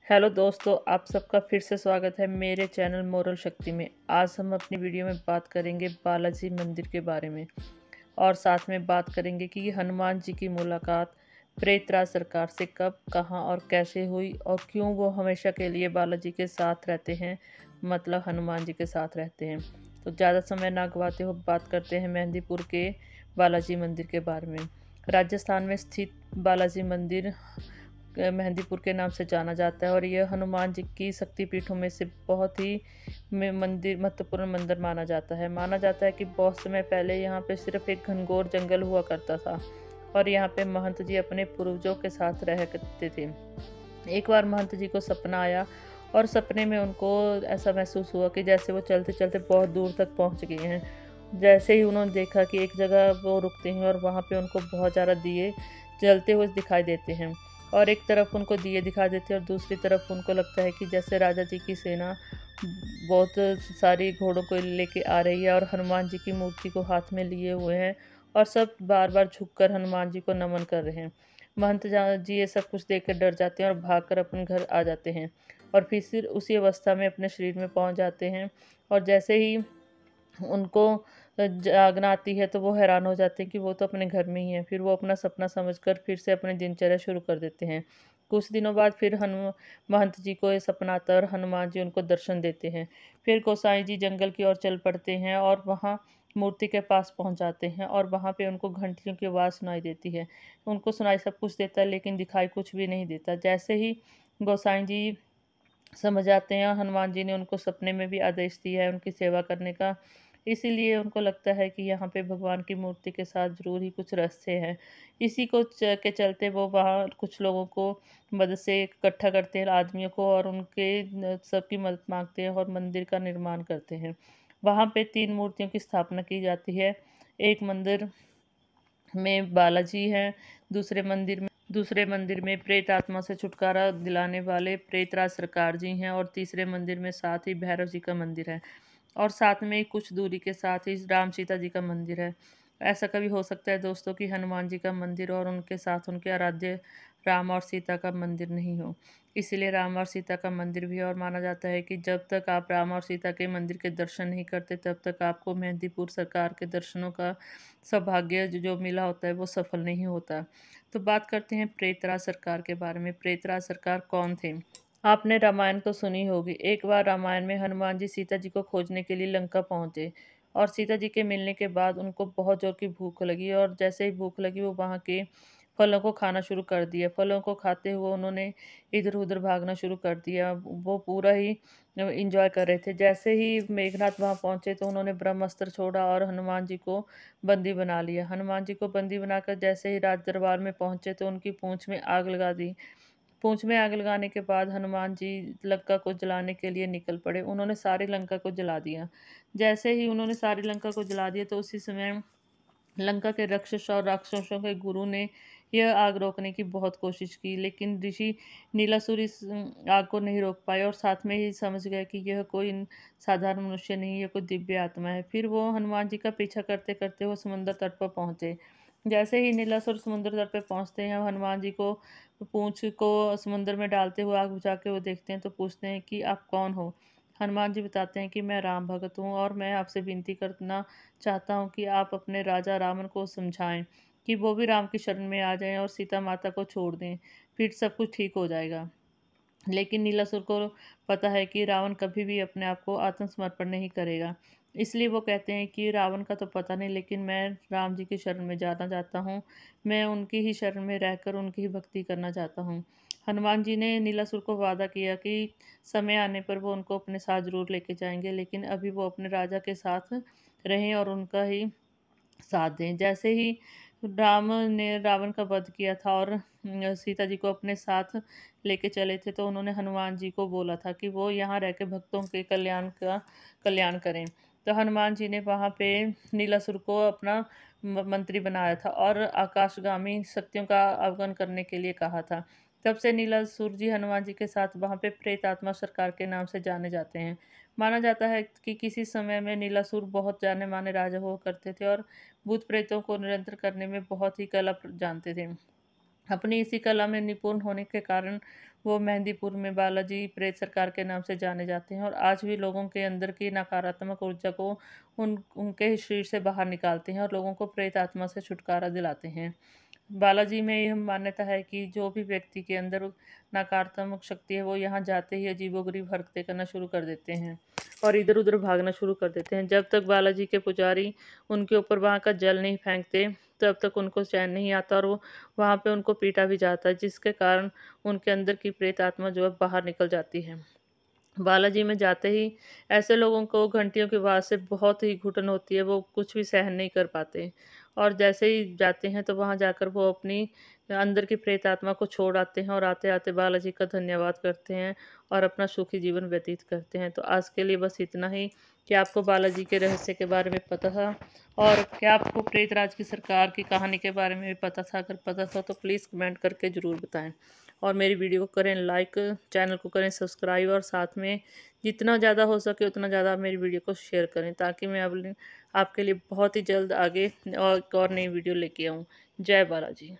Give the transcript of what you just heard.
Hello दोस्तों, आप सबका फिर से स्वागत है मेरे चैनल मोरल शक्ति में। आज हम अपनी वीडियो में बात करेंगे बालाजी मंदिर के बारे में और साथ में बात करेंगे कि हनुमान जी की मुलाकात प्रेतराज सरकार से कब, कहाँ और कैसे हुई और क्यों वो हमेशा के लिए बालाजी के साथ रहते हैं, मतलब हनुमान जी के साथ रहते हैं। तो ज़्यादा समय ना गवाते हुए बात करते हैं मेहंदीपुर के बालाजी मंदिर के बारे में। राजस्थान में स्थित बालाजी मंदिर मेहंदीपुर के नाम से जाना जाता है और यह हनुमान जी की शक्तिपीठों में से बहुत ही मंदिर महत्वपूर्ण मंदिर माना जाता है। माना जाता है कि बहुत समय पहले यहाँ पे सिर्फ एक घनघोर जंगल हुआ करता था और यहाँ पे महंत जी अपने पूर्वजों के साथ रह करते थे। एक बार महंत जी को सपना आया और सपने में उनको ऐसा महसूस हुआ कि जैसे वो चलते चलते बहुत दूर तक पहुँच गए हैं। जैसे ही उन्होंने देखा कि एक जगह वो रुकते हैं और वहाँ पे उनको बहुत ज़्यादा दिए जलते हुए दिखाई देते हैं और एक तरफ उनको दिए दिखा देते हैं और दूसरी तरफ उनको लगता है कि जैसे राजा जी की सेना बहुत सारी घोड़ों को लेके आ रही है और हनुमान जी की मूर्ति को हाथ में लिए हुए हैं और सब बार बार झुककर हनुमान जी को नमन कर रहे हैं। महंत जी ये सब कुछ देख कर डर जाते हैं और भागकर अपने घर आ जाते हैं और फिर उसी अवस्था में अपने शरीर में पहुंच जाते हैं। और जैसे ही उनको जागना आती है तो वो हैरान हो जाते हैं कि वो तो अपने घर में ही है। फिर वो अपना सपना समझकर फिर से अपनी दिनचर्या शुरू कर देते हैं। कुछ दिनों बाद फिर महंत जी को ये सपना आता है और हनुमान जी उनको दर्शन देते हैं। फिर गोसाई जी जंगल की ओर चल पड़ते हैं और वहाँ मूर्ति के पास पहुँच जाते हैं और वहाँ पे उनको घंटियों की आवाज़ सुनाई देती है। उनको सुनाई सब कुछ देता है लेकिन दिखाई कुछ भी नहीं देता। जैसे ही गोसाई जी समझ आते हैं, हनुमान जी ने उनको सपने में भी आदेश दिया है उनकी सेवा करने का। इसीलिए उनको लगता है कि यहाँ पे भगवान की मूर्ति के साथ ज़रूर ही कुछ रहस्य है। इसी को के चलते वो वहाँ कुछ लोगों को मदद से इकट्ठा करते हैं आदमियों को और उनके सबकी मदद माँगते हैं और मंदिर का निर्माण करते हैं। वहाँ पे 3 मूर्तियों की स्थापना की जाती है। एक मंदिर में बालाजी हैं, दूसरे मंदिर में प्रेत आत्मा से छुटकारा दिलाने वाले प्रेतराज सरकार जी हैं और तीसरे मंदिर में साथ ही भैरव जी का मंदिर है और साथ में ही कुछ दूरी के साथ ही राम सीता जी का मंदिर है। ऐसा कभी हो सकता है दोस्तों कि हनुमान जी का मंदिर और उनके साथ उनके आराध्य राम और सीता का मंदिर नहीं हो। इसीलिए राम और सीता का मंदिर भी है और माना जाता है कि जब तक आप राम और सीता के मंदिर के दर्शन नहीं करते तब तक आपको मेहंदीपुर सरकार के दर्शनों का सौभाग्य जो मिला होता है वो सफल नहीं होता। तो बात करते हैं प्रेतराज सरकार के बारे में। प्रेतराज सरकार कौन थे? आपने रामायण तो सुनी होगी। एक बार रामायण में हनुमान जी सीता जी को खोजने के लिए लंका पहुंचे और सीता जी के मिलने के बाद उनको बहुत जोर की भूख लगी और जैसे ही भूख लगी वो वहाँ के फलों को खाना शुरू कर दिया। फलों को खाते हुए उन्होंने इधर-उधर भागना शुरू कर दिया। वो पूरा ही एन्जॉय कर रहे थे। जैसे ही मेघनाथ वहाँ पहुँचे तो उन्होंने ब्रह्मास्त्र छोड़ा और हनुमान जी को बंदी बना लिया। हनुमान जी को बंदी बनाकर जैसे ही राज दरबार में पहुँचे तो उनकी पूँछ में आग लगा दी। पूँछ में आग लगाने के बाद हनुमान जी लंका को जलाने के लिए निकल पड़े। उन्होंने सारी लंका को जला दिया। जैसे ही उन्होंने सारी लंका को जला दिया तो उसी समय लंका के राक्षस और राक्षसों के गुरु ने यह आग रोकने की बहुत कोशिश की, लेकिन ऋषि नीलासुर इस आग को नहीं रोक पाए और साथ में ही समझ गए कि यह कोई साधारण मनुष्य नहीं, यह कोई दिव्य आत्मा है। फिर वो हनुमान जी का पीछा करते करते वो समुद्र तट पर पहुंचे। जैसे ही नीलासुर समुद्र तट पे पहुंचते हैं, हनुमान जी को पूंछ को समुद्र में डालते हुए आग बुझा के वो देखते हैं तो पूछते हैं कि आप कौन हो। हनुमान जी बताते हैं कि मैं राम भगत हूँ और मैं आपसे विनती करना चाहता हूँ कि आप अपने राजा रावण को समझाएं कि वो भी राम की शरण में आ जाएं और सीता माता को छोड़ दें, फिर सब कुछ ठीक हो जाएगा। लेकिन नीलासुर को पता है कि रावण कभी भी अपने आप को आत्मसमर्पण नहीं करेगा। इसलिए वो कहते हैं कि रावण का तो पता नहीं, लेकिन मैं राम जी की शरण में जाना चाहता हूँ। मैं उनकी ही शरण में रहकर उनकी ही भक्ति करना चाहता हूँ। हनुमान जी ने नीलासुर को वादा किया कि समय आने पर वो उनको अपने साथ ज़रूर लेके जाएँगे, लेकिन अभी वो अपने राजा के साथ रहें और उनका ही साथ दें। जैसे ही राम ने रावण का वध किया था और सीता जी को अपने साथ लेके चले थे तो उन्होंने हनुमान जी को बोला था कि वो यहाँ रह के भक्तों के कल्याण करें। तो हनुमान जी ने वहाँ पे नीलासुर को अपना मंत्री बनाया था और आकाशगामी शक्तियों का अवगुण करने के लिए कहा था। तब से नीलासुर जी हनुमान जी के साथ वहाँ पे प्रेत आत्मा सरकार के नाम से जाने जाते हैं। माना जाता है कि किसी समय में नीलासुर बहुत जाने माने राजा हुआ करते थे और भूत प्रेतों को नियंत्रण करने में बहुत ही कला जानते थे। अपनी इसी कला में निपुण होने के कारण वो मेहंदीपुर में बालाजी प्रेत सरकार के नाम से जाने जाते हैं और आज भी लोगों के अंदर की नकारात्मक ऊर्जा को उनके शरीर से बाहर निकालते हैं और लोगों को प्रेत आत्मा से छुटकारा दिलाते हैं। बालाजी में यह मान्यता है कि जो भी व्यक्ति के अंदर नकारात्मक शक्ति है, वो यहाँ जाते ही अजीबोगरीब हरकतें करना शुरू कर देते हैं और इधर-उधर भागना शुरू कर देते हैं। जब तक बालाजी के पुजारी उनके ऊपर वहाँ का जल नहीं फेंकते, तब तक उनको चैन नहीं आता और वो वहाँ पे उनको पीटा भी जाता है, जिसके कारण उनके अंदर की प्रेत आत्मा जो है बाहर निकल जाती है। बालाजी में जाते ही ऐसे लोगों को घंटियों की आवाज़ से बहुत ही घुटन होती है, वो कुछ भी सहन नहीं कर पाते और जैसे ही जाते हैं तो वहाँ जाकर वो अपनी अंदर की प्रेत आत्मा को छोड़ आते हैं और आते-आते बालाजी का धन्यवाद करते हैं और अपना सुखी जीवन व्यतीत करते हैं। तो आज के लिए बस इतना ही कि आपको बालाजी के रहस्य के बारे में पता था और क्या आपको प्रेतराज की सरकार की कहानी के बारे में भी पता था? अगर पता था तो प्लीज़ कमेंट करके ज़रूर बताएँ। और मेरी वीडियो को करें लाइक, चैनल को करें सब्सक्राइब और साथ में जितना ज़्यादा हो सके उतना ज़्यादा मेरी वीडियो को शेयर करें, ताकि मैं अब आपके लिए बहुत ही जल्द आगे और एक और नई वीडियो लेके आऊँ। जय बालाजी।